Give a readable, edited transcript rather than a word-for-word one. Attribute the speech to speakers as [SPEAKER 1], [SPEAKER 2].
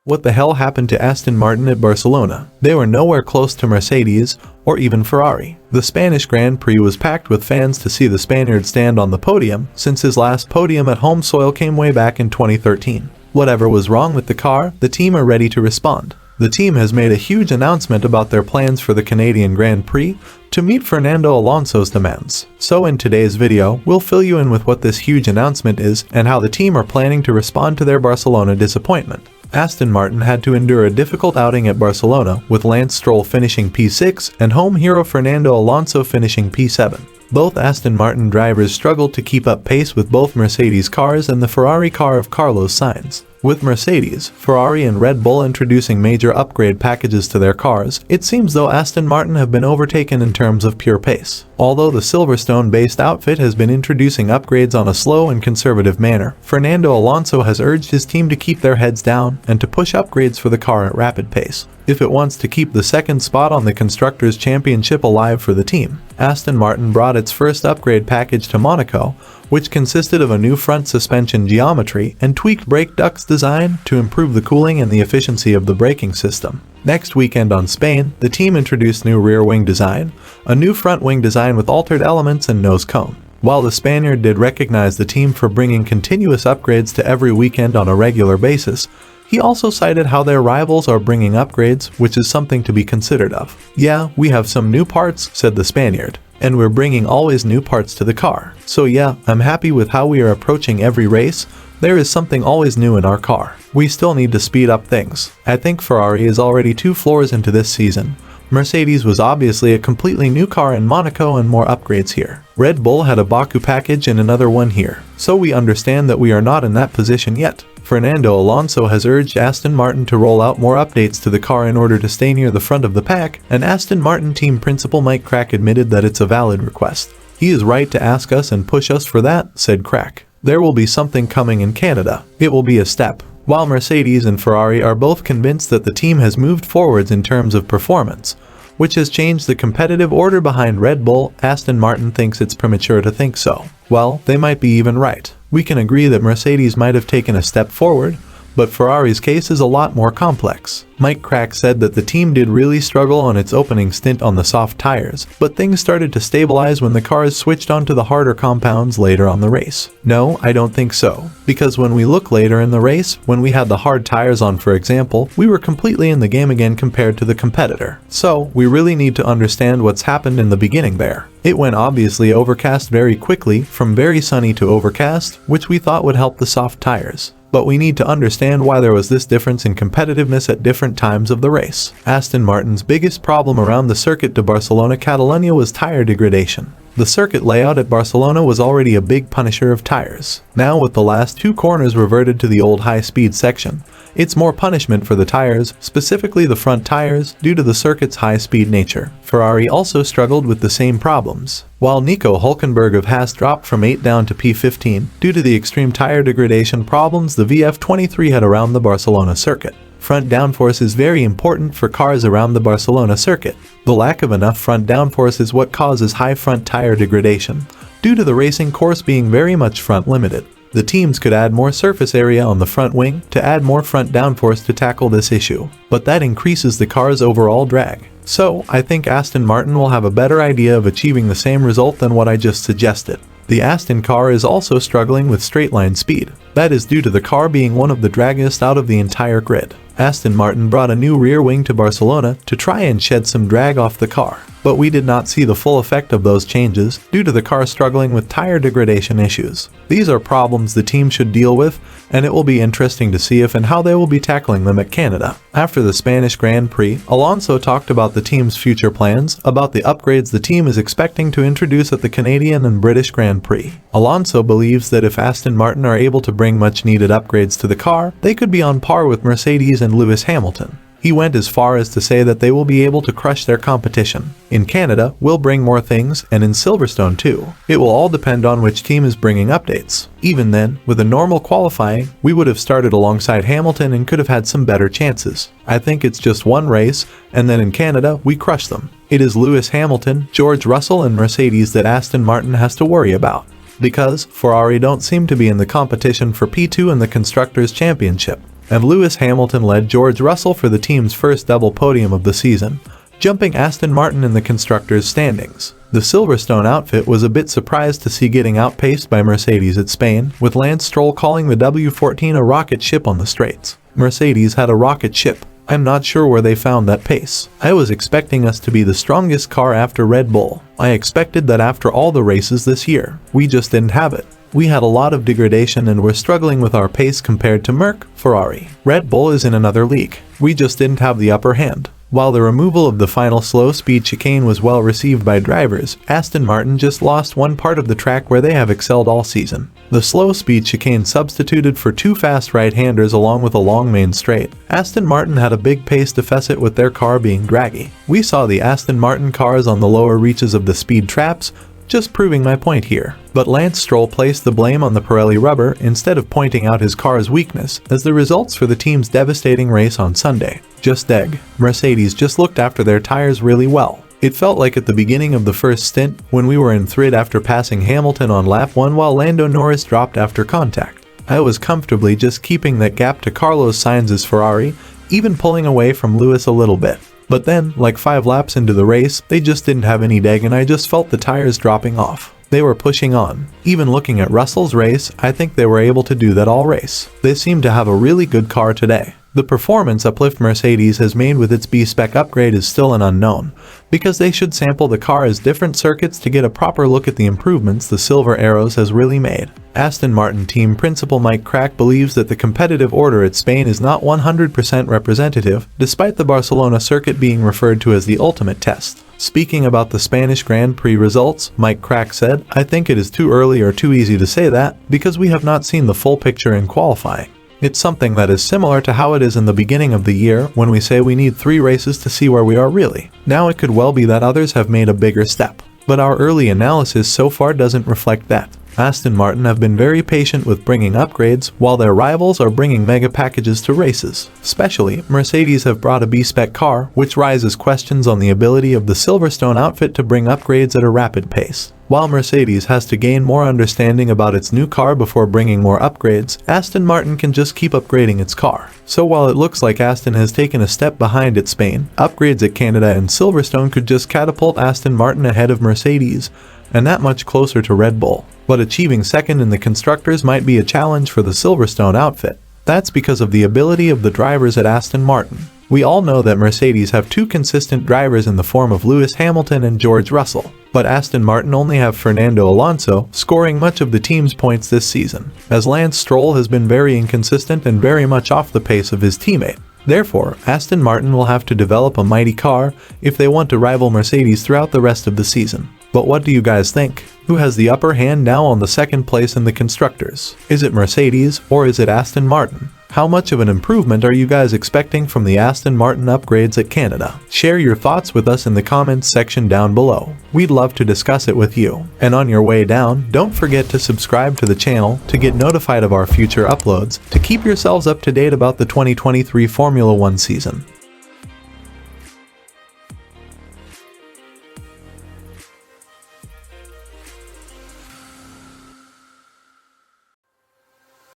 [SPEAKER 1] What the hell happened to Aston Martin at Barcelona? They were nowhere close to Mercedes or even Ferrari. The Spanish Grand Prix was packed with fans to see the Spaniard stand on the podium since his last podium at home soil came way back in 2013. Whatever was wrong with the car, the team are ready to respond. The team has made a huge announcement about their plans for the Canadian Grand Prix to meet Fernando Alonso's demands. So in today's video, we'll fill you in with what this huge announcement is and how the team are planning to respond to their Barcelona disappointment. Aston Martin had to endure a difficult outing at Barcelona, with Lance Stroll finishing P6 and home hero Fernando Alonso finishing P7. Both Aston Martin drivers struggled to keep up pace with both Mercedes cars and the Ferrari car of Carlos Sainz. With Mercedes, Ferrari and Red Bull introducing major upgrade packages to their cars, it seems though Aston Martin have been overtaken in terms of pure pace. Although the Silverstone-based outfit has been introducing upgrades on a slow and conservative manner, Fernando Alonso has urged his team to keep their heads down and to push upgrades for the car at rapid pace if it wants to keep the second spot on the Constructors' Championship alive for the team. Aston Martin brought its first upgrade package to Monaco, which consisted of a new front suspension geometry and tweaked brake ducts design to improve the cooling and the efficiency of the braking system. Next weekend on Spain, the team introduced new rear wing design, a new front wing design with altered elements and nose cone. While the Spaniard did recognize the team for bringing continuous upgrades to every weekend on a regular basis, he also cited how their rivals are bringing upgrades, which is something to be considered of. "Yeah, we have some new parts," said the Spaniard, "and we're bringing always new parts to the car. So yeah, I'm happy with how we are approaching every race. There is something always new in our car. We still need to speed up things. I think Ferrari is already 2 floors into this season. Mercedes was obviously a completely new car in Monaco and more upgrades here. Red Bull had a Baku package and another one here. So we understand that we are not in that position yet." Fernando Alonso has urged Aston Martin to roll out more updates to the car in order to stay near the front of the pack, and Aston Martin team principal Mike Crack admitted that it's a valid request. "He is right to ask us and push us for that," said Crack. "There will be something coming in Canada. It will be a step." While Mercedes and Ferrari are both convinced that the team has moved forwards in terms of performance, which has changed the competitive order behind Red Bull, Aston Martin thinks it's premature to think so. Well, they might be even right. We can agree that Mercedes might have taken a step forward, but Ferrari's case is a lot more complex. Mike Crack said that the team did really struggle on its opening stint on the soft tires, but things started to stabilize when the cars switched onto the harder compounds later on the race. No, I don't think so, because when we look later in the race, when we had the hard tires on for example, we were completely in the game again compared to the competitor. So, we really need to understand what's happened in the beginning there. It went obviously overcast very quickly, from very sunny to overcast, which we thought would help the soft tires. But we need to understand why there was this difference in competitiveness at different times of the race. Aston Martin's biggest problem around the circuit to Barcelona-Catalunya was tire degradation. The circuit layout at Barcelona was already a big punisher of tires. Now with the last 2 corners reverted to the old high-speed section, it's more punishment for the tires, specifically the front tires, due to the circuit's high-speed nature. Ferrari also struggled with the same problems. While Nico Hülkenberg of Haas dropped from 8 down to P15 due to the extreme tire degradation problems the VF23 had around the Barcelona circuit. Front downforce is very important for cars around the Barcelona circuit. The lack of enough front downforce is what causes high front tire degradation, due to the racing course being very much front limited. The teams could add more surface area on the front wing to add more front downforce to tackle this issue, but that increases the car's overall drag. So, I think Aston Martin will have a better idea of achieving the same result than what I just suggested. The Aston car is also struggling with straight line speed. That is due to the car being one of the draggiest out of the entire grid. Aston Martin brought a new rear wing to Barcelona to try and shed some drag off the car, but we did not see the full effect of those changes due to the car struggling with tire degradation issues. These are problems the team should deal with, and it will be interesting to see if and how they will be tackling them at Canada. After the Spanish Grand Prix, Alonso talked about the team's future plans, about the upgrades the team is expecting to introduce at the Canadian and British Grand Prix. Alonso believes that if Aston Martin are able to bring much needed upgrades to the car, they could be on par with Mercedes and Lewis Hamilton. He went as far as to say that they will be able to crush their competition. In Canada, we'll bring more things, and in Silverstone too. It will all depend on which team is bringing updates. Even then, with a normal qualifying, we would have started alongside Hamilton and could have had some better chances. I think it's just one race, and then in Canada, we crush them. It is Lewis Hamilton, George Russell and Mercedes that Aston Martin has to worry about, because Ferrari don't seem to be in the competition for P2 in the Constructors' Championship. and Lewis Hamilton led George Russell for the team's first double podium of the season, jumping Aston Martin in the constructors' standings. The Silverstone outfit was a bit surprised to see getting outpaced by Mercedes at Spain, with Lance Stroll calling the W14 a rocket ship on the straights. Mercedes had a rocket ship. I'm not sure where they found that pace. I was expecting us to be the strongest car after Red Bull. I expected that after all the races this year. We just didn't have it. We had a lot of degradation and were struggling with our pace compared to Merc, Ferrari. Red Bull is in another league. We just didn't have the upper hand. While the removal of the final slow-speed chicane was well received by drivers, Aston Martin just lost one part of the track where they have excelled all season. The slow-speed chicane substituted for two fast right-handers along with a long main straight. Aston Martin had a big pace deficit with their car being draggy. We saw the Aston Martin cars on the lower reaches of the speed traps, just proving my point here. But Lance Stroll placed the blame on the Pirelli rubber instead of pointing out his car's weakness as the results for the team's devastating race on Sunday. Just egg. Mercedes just looked after their tires really well. It felt like at the beginning of the first stint when we were in third after passing Hamilton on lap 1 while Lando Norris dropped after contact. I was comfortably just keeping that gap to Carlos Sainz's Ferrari, even pulling away from Lewis a little bit. But then, like 5 laps into the race, they just didn't have any deg and I just felt the tires dropping off. They were pushing on. Even looking at Russell's race, I think they were able to do that all race. They seem to have a really good car today. The performance uplift Mercedes has made with its B-Spec upgrade is still an unknown, because they should sample the car as different circuits to get a proper look at the improvements the Silver Arrows has really made. Aston Martin team principal Mike Crack believes that the competitive order at Spain is not 100% representative, despite the Barcelona circuit being referred to as the ultimate test. Speaking about the Spanish Grand Prix results, Mike Crack said, "I think it is too early or too easy to say that, because we have not seen the full picture in qualifying. It's something that is similar to how it is in the beginning of the year when we say we need 3 races to see where we are really. Now it could well be that others have made a bigger step, but our early analysis so far doesn't reflect that." Aston Martin have been very patient with bringing upgrades, while their rivals are bringing mega packages to races. Especially, Mercedes have brought a B-Spec car, which raises questions on the ability of the Silverstone outfit to bring upgrades at a rapid pace. While Mercedes has to gain more understanding about its new car before bringing more upgrades, Aston Martin can just keep upgrading its car. So while it looks like Aston has taken a step behind at Spain, upgrades at Canada and Silverstone could just catapult Aston Martin ahead of Mercedes, and that much closer to Red Bull. But achieving second in the constructors might be a challenge for the Silverstone outfit. That's because of the ability of the drivers at Aston Martin. We all know that Mercedes have 2 consistent drivers in the form of Lewis Hamilton and George Russell, but Aston Martin only have Fernando Alonso, scoring much of the team's points this season, as Lance Stroll has been very inconsistent and very much off the pace of his teammate. Therefore, Aston Martin will have to develop a mighty car if they want to rival Mercedes throughout the rest of the season. But what do you guys think? Who has the upper hand now on the second place in the constructors? Is it Mercedes or is it Aston Martin? How much of an improvement are you guys expecting from the Aston Martin upgrades at Canada? Share your thoughts with us in the comments section down below. We'd love to discuss it with you. And on your way down, don't forget to subscribe to the channel to get notified of our future uploads to keep yourselves up to date about the 2023 Formula 1 season.